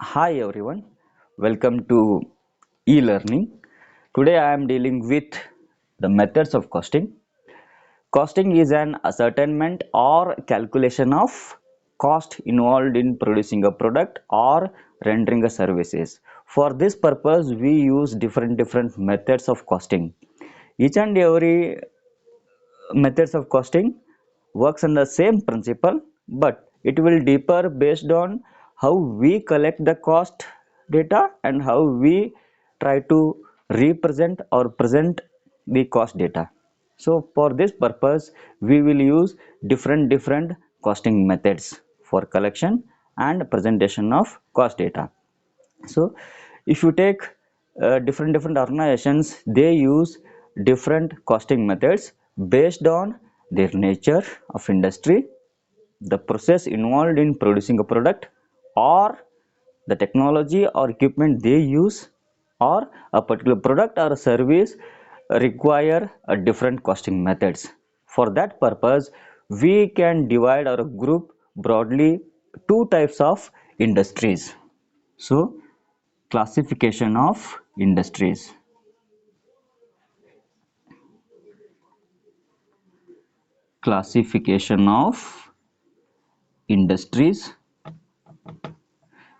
Hi everyone, welcome to e-learning. Today I am dealing with the methods of costing. Costing is an ascertainment or calculation of cost involved in producing a product or rendering a services. For this purpose, we use different methods of costing. Each and every methods of costing works on the same principle, but it will differ based on how we collect the cost data and how we try to represent or present the cost data. So for this purpose we will use different costing methods for collection and presentation of cost data. So if you take different organizations, they use different costing methods based on their nature of industry, the process involved in producing a product, or the technology or equipment they use, or a particular product or service require a different costing methods. For that purpose we can divide or group broadly two types of industries. So classification of industries. Classification of industries.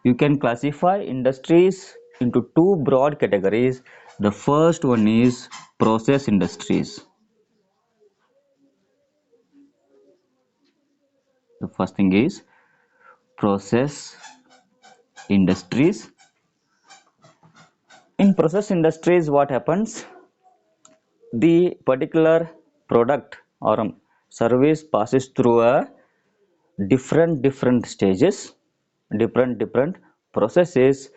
You can classify industries into two broad categories. The first one is process industries. The first thing is process industries. In process industries, what happens? The particular product or service passes through a different stages, different processes.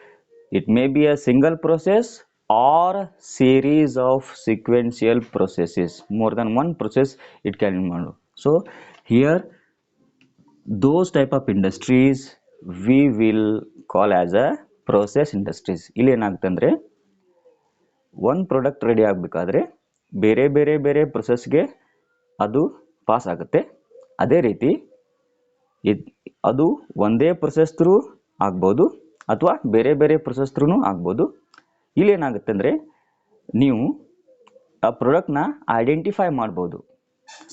It may be a single process or series of sequential processes, more than one process it can involve. So here those type of industries we will call as a process industries. ಇಲ್ಲಿ ಏನಾಗುತ್ತೆ ಅಂದ್ರೆ ಒಂದು product ready ಆಗಬೇಕಾದ್ರೆ ಬೇರೆ ಪ್ರೊಸೆಸ್ಗೆ ಅದು pass ಆಗುತ್ತೆ. ಅದೇ ರೀತಿ ಅದು ಒಂದೇ ಪ್ರೊಸೆಸ್ ಥ್ರೂ ಆಗ್ಬೋದು ಅಥವಾ ಬೇರೆ ಪ್ರೊಸೆಸ್ ಥ್ರೂನು ಆಗ್ಬೋದು. ಇಲ್ಲಿ ಏನಾಗುತ್ತೆ ಅಂದರೆ ನೀವು ಆ ಪ್ರಾಡಕ್ಟ್ನ ಐಡೆಂಟಿಫೈ ಮಾಡ್ಬೋದು.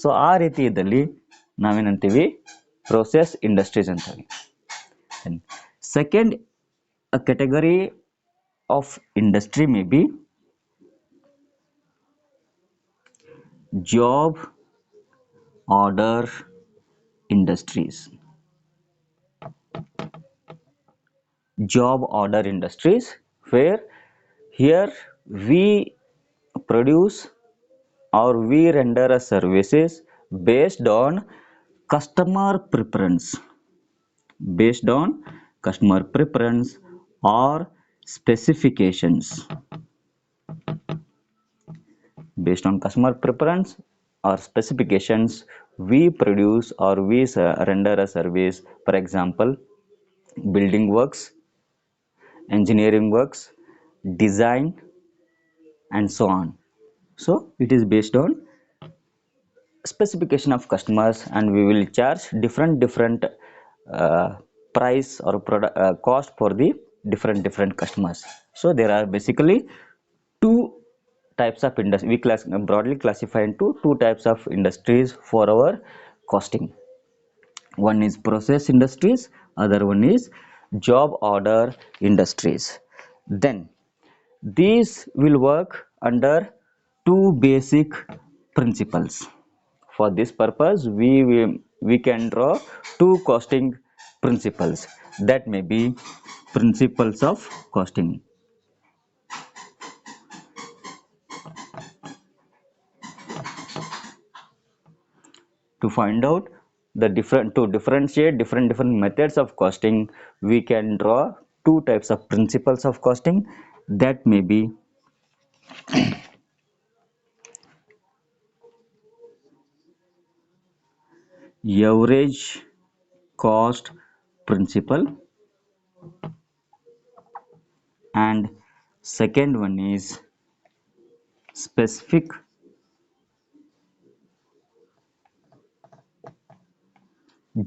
ಸೊ ಆ ರೀತಿ ಇದ್ದಲ್ಲಿ ನಾವೇನಂತೀವಿ ಪ್ರೊಸೆಸ್ ಇಂಡಸ್ಟ್ರೀಸ್ ಅಂತೀವಿ. Second category of industry may be job order industries. Job order industries, where here we produce or we render a services based on customer preference, based on customer preference or specifications. Based on customer preference or specifications we produce or we render a service. For example, building works, engineering works, design, and so on. So it is based on specification of customers, and we will charge different price or product cost for the different customers. So there are basically two types of industry. We broadly classify into two types of industries for our costing. One is process industries, other one is job order industries. Then these will work under two basic principles. For this purpose we can draw two costing principles, that may be principles of costing. To find out the to differentiate different methods of costing, we can draw two types of principles of costing, that may be average cost principle, and second one is specific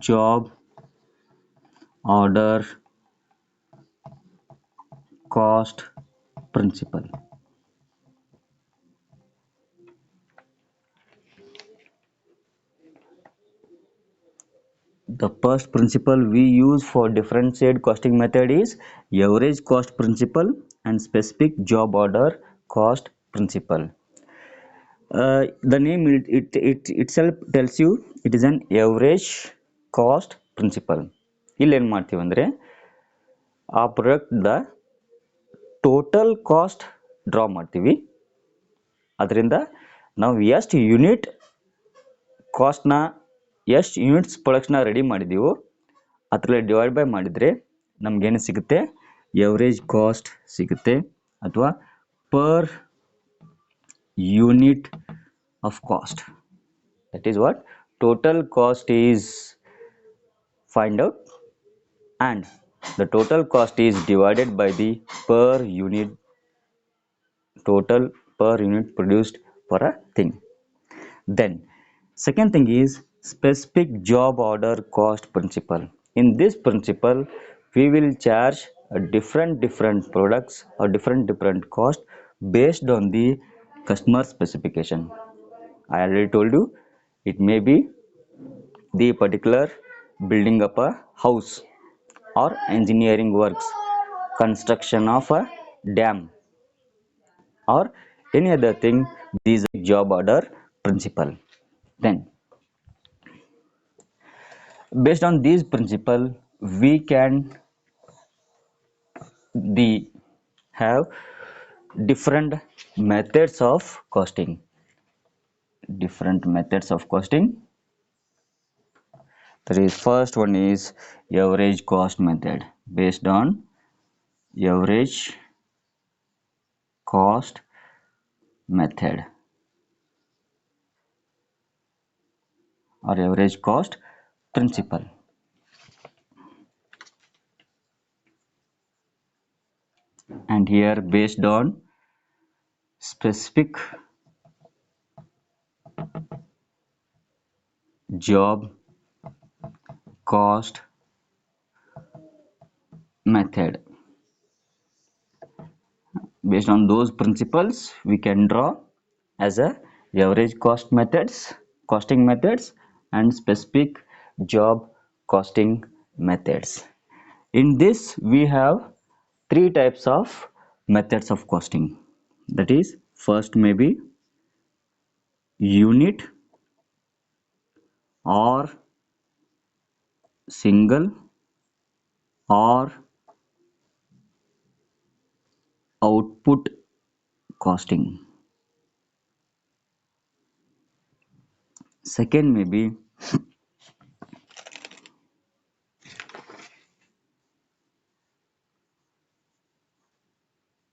job order cost principle. The first principle we use for differentiate costing method is average cost principle and specific job order cost principle. The name it itself tells you it is an average cost principle. ಇಲ್ಲಿ ಏನು ಮಾಡ್ತೀವಿ ಅಂದರೆ ಆ ಪ್ರಾಡಕ್ಟ್ದ total cost draw ಮಾಡ್ತೀವಿ. ಅದರಿಂದ ನಾವು ಎಷ್ಟು unit ಕಾಸ್ಟ್ನ ಎಷ್ಟು ಯೂನಿಟ್ಸ್ ಪ್ರಾಡಕ್ಟ್ಸ್ನ ರೆಡಿ ಮಾಡಿದ್ದೀವೋ ಅದರಲ್ಲಿ ಡಿವೈಡ್ ಬೈ ಮಾಡಿದರೆ ನಮಗೇನು ಸಿಗುತ್ತೆ, ಎವರೇಜ್ ಕಾಸ್ಟ್ ಸಿಗುತ್ತೆ ಅಥವಾ per unit of cost. That is what total cost is find out, and the total cost is divided by the per unit total per unit produced for a thing. Then second thing is specific job order cost principle. In this principle we will charge a different products or different cost based on the customer specification. I already told you it may be the particular building up a house or engineering works, construction of a dam or any other thing. These are job order principle. Then based on these principle we can the have different methods of costing. Different methods of costing. The first one is average cost method based on average cost method or average cost principle. And here based on specific job cost method. Based on those principles we can draw as a average cost methods, costing methods and specific job costing methods. In this we have three types of methods of costing. That is, first may be unit or single or output costing. Second may be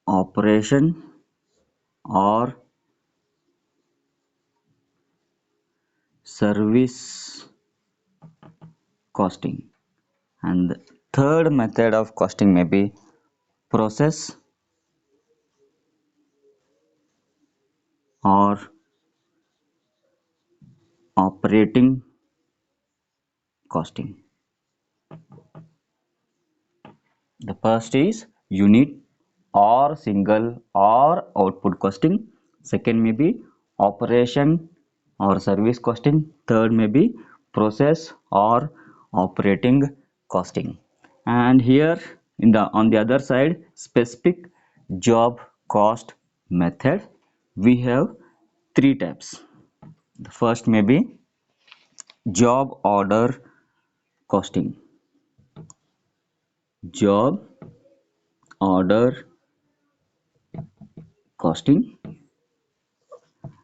operation or service costing, and the third method of costing may be process or operating costing. The first is unit or single or output costing. Second may be operation or service costing. Third may be process or operating costing. And here in the on the other side, specific job cost method, we have three types. The first may be job order costing. Job order costing,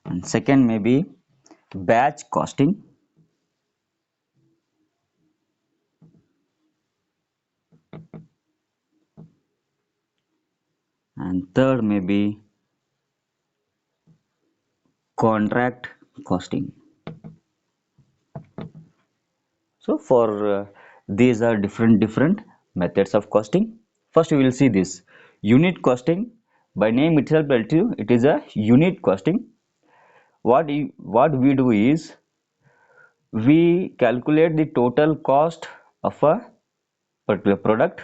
and second may be batch costing, and third may be contract costing. So for these are different methods of costing. First we will see this unit costing. By name itself tells you it is a unit costing. What we do is we calculate the total cost of a particular product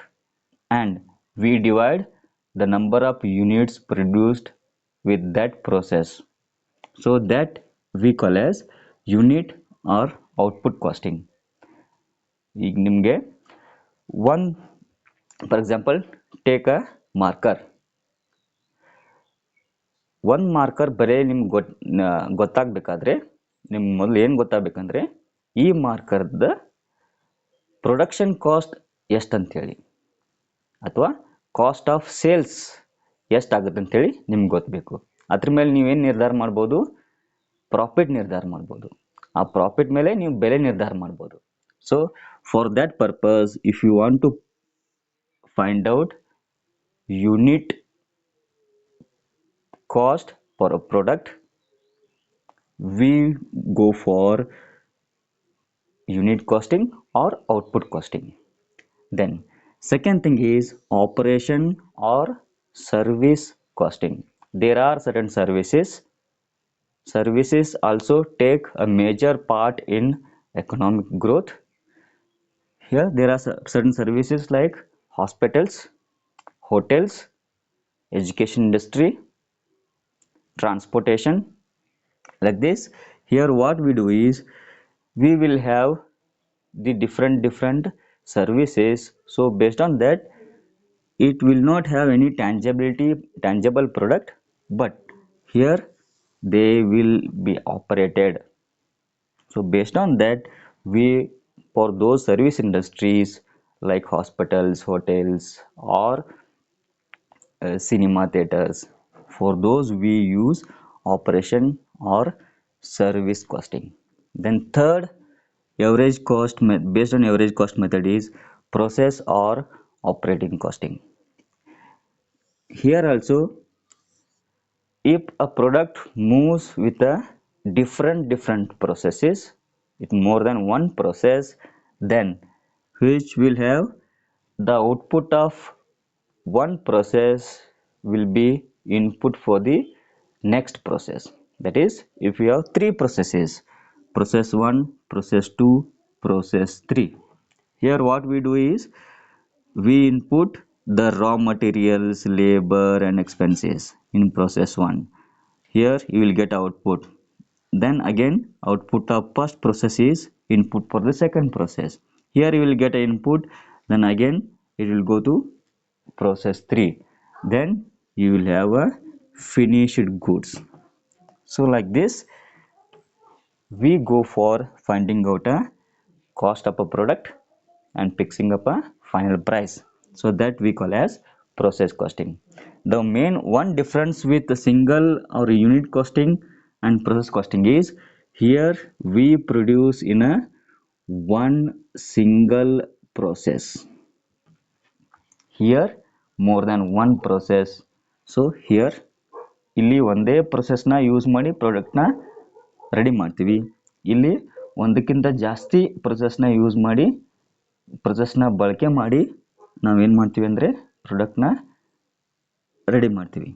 and we divide the number of units produced with that process. So that we call as unit or output costing. ಈಗ ನಿಮಗೆ one, for example, take a marker. ಒಂದು marker ಬರೇ ನಿಮ್ಗೆ ಗೊತ್ತಾಗಬೇಕಾದ್ರೆ ನಿಮ್ಗೆ ಮೊದಲು ಏನು ಗೊತ್ತಾಗಬೇಕಂದ್ರೆ ಈ ಮಾರ್ಕರ್ದ production cost ಎಷ್ಟು ಅಂತೇಳಿ ಅಥವಾ ಕಾಸ್ಟ್ ಆಫ್ ಸೇಲ್ಸ್ ಎಷ್ಟಾಗುತ್ತೆ ಅಂತೇಳಿ ನಿಮ್ಗೆ ಗೊತ್ತಬೇಕು. ಅದ್ರ ಮೇಲೆ ನೀವೇನು ನಿರ್ಧಾರ ಮಾಡ್ಬೋದು, ಪ್ರಾಫಿಟ್ ನಿರ್ಧಾರ ಮಾಡ್ಬೋದು. ಆ ಪ್ರಾಫಿಟ್ ಮೇಲೆ ನೀವು ಬೆಲೆ ನಿರ್ಧಾರ ಮಾಡ್ಬೋದು. So for that purpose if you want to find out unit cost for a product, we go for unit costing or output costing. Then second thing is operation or service costing. There are certain services also take a major part in economic growth. Here there are certain services like hospitals, hotels, education industry, transportation. Like this, here what we do is we will have the different services. So based on that, it will not have any tangible product, but here they will be operated. So based on that, we, for those service industries like hospitals, hotels, or cinema theaters, for those we use operation or service costing. Then third, average cost based on average cost method is process or operating costing. Here also, if a product moves with a different processes, with more than one process, then which will have the output of one process will be input for the next process. That is, if we have three processes, process 1, process 2, process 3, here what we do is we input the raw materials, labor and expenses in process 1. Here you will get output. Then again, output of first process is input for the second process. Here you will get an input. Then again it will go to process 3. Then you will have a finished goods. So like this, we go for finding out a cost of a product and fixing up a final price. So that we call as process costing. The main one difference with the single or unit costing and process costing is here we produce in a one single process. Here more than one process. So here ಇಲ್ಲಿ ಒಂದೇ ಪ್ರೊಸೆಸ್ನ use ಮಾಡಿ ಪ್ರಾಡಕ್ಟ್ನ ready ಮಾಡ್ತೀವಿ. ಇಲ್ಲಿ ಒಂದಕ್ಕಿಂತ ಜಾಸ್ತಿ ಪ್ರೊಸೆಸ್ನ use ಮಾಡಿ ಪ್ರೊಸೆಸ್ನ ಬಳಕೆ ಮಾಡಿ ನಾವೇನು ಮಾಡ್ತೀವಿ ಅಂದರೆ ಪ್ರಾಡಕ್ಟ್ನ ರೆಡಿ ಮಾಡ್ತೀವಿ.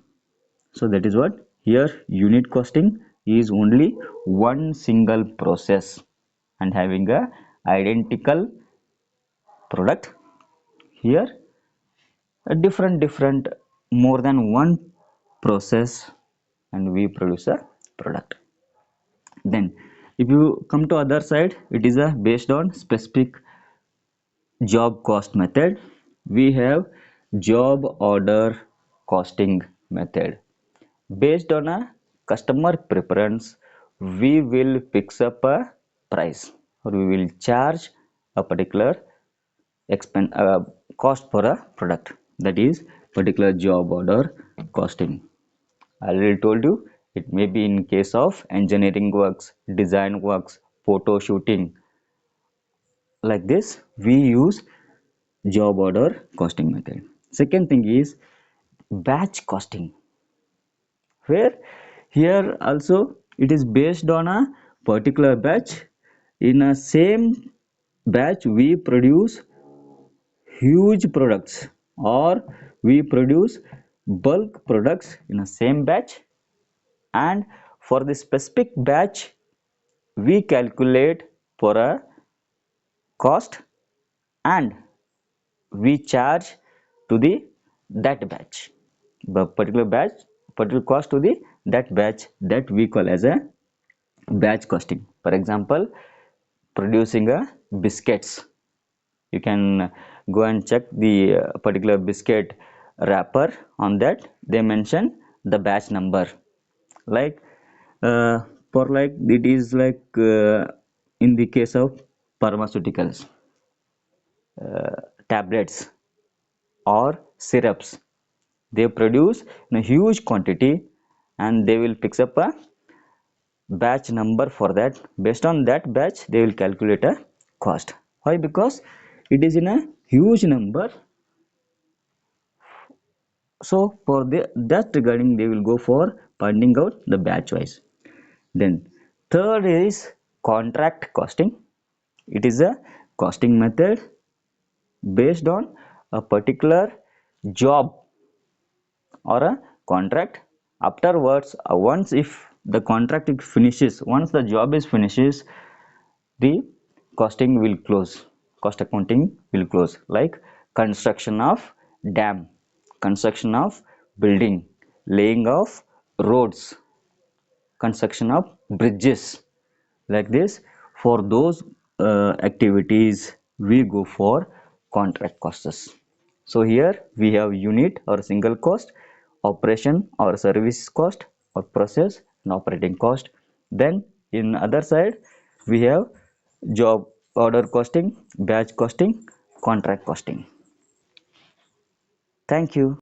So that is what here unit costing is only one single process and having a identical product. Here a different more than one process and we produce a product. Then if you come to other side, it is a based on specific job cost method. We have job order costing method. Based on a customer preference, we will fix up a price or we will charge a particular cost for a product. That is particular job order costing. I already told you, it may be in case of engineering works, design works, photo shooting. Like this, we use job order costing method. Second thing is batch costing, where here also it is based on a particular batch. In a same batch we produce huge products or we produce bulk products in a same batch, and for the specific batch we calculate for a cost and we charge to the that batch. the particular cost to the that batch, that we call as a batch costing. For example, producing a biscuits, you can go and check the particular biscuit wrapper. On that they mention the batch number, like uh, for like it is like in the case of pharmaceuticals, tablets or syrups, they produce in a huge quantity and they will fix up a batch number. For that, based on that batch they will calculate a cost. Why? Because it is in a huge number. So for that regarding they will go for finding out the batch wise. Then third is contract costing. It is a costing method based on a particular job or a contract. Afterwards, once if the contract finishes, once the job is finishes, the costing will close, cost accounting will close, like construction of dam, construction of building, laying of roads, construction of bridges, like this. For those activities we go for contract costs. So here we have unit or single cost, operation or service cost, or process and operating cost. Then in other side we have job order costing, batch costing, contract costing. Thank you.